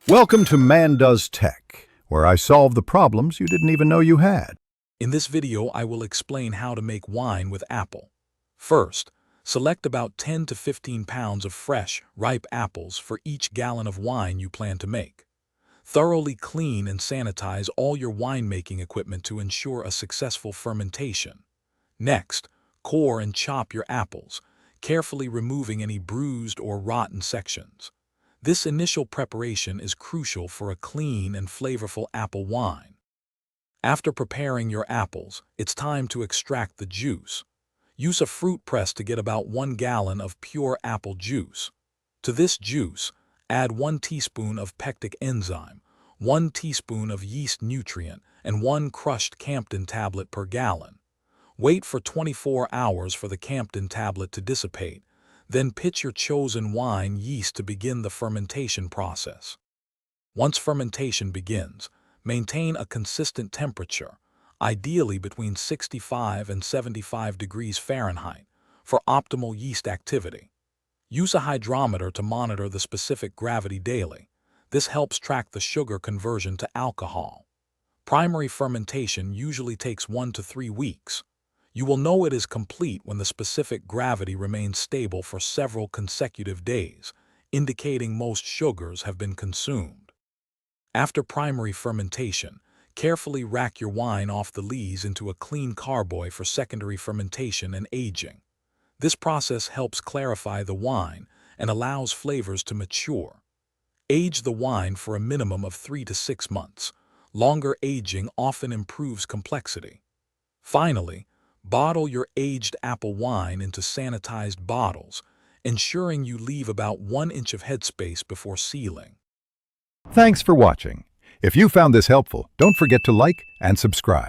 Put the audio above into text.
Welcome to Man Does Tech, where I solve the problems you didn't even know you had. In this video, I will explain how to make wine with apple. First, select about 10 to 15 pounds of fresh, ripe apples for each gallon of wine you plan to make. Thoroughly clean and sanitize all your winemaking equipment to ensure a successful fermentation. Next, core and chop your apples, carefully removing any bruised or rotten sections. This initial preparation is crucial for a clean and flavorful apple wine. After preparing your apples, it's time to extract the juice. Use a fruit press to get about 1 gallon of pure apple juice. To this juice, add 1 teaspoon of pectic enzyme, 1 teaspoon of yeast nutrient, and 1 crushed Campden tablet per gallon. Wait for 24 hours for the Campden tablet to dissipate. Then pitch your chosen wine yeast to begin the fermentation process. Once fermentation begins, maintain a consistent temperature, ideally between 65 and 75 degrees Fahrenheit, for optimal yeast activity. Use a hydrometer to monitor the specific gravity daily. This helps track the sugar conversion to alcohol. Primary fermentation usually takes 1 to 3 weeks. You will know it is complete when the specific gravity remains stable for several consecutive days, indicating most sugars have been consumed. After primary fermentation, carefully rack your wine off the lees into a clean carboy for secondary fermentation and aging. This process helps clarify the wine and allows flavors to mature. Age the wine for a minimum of 3 to 6 months. Longer aging often improves complexity. Finally, bottle your aged apple wine into sanitized bottles, ensuring you leave about 1 inch of headspace before sealing. Thanks for watching. If you found this helpful, don't forget to like and subscribe.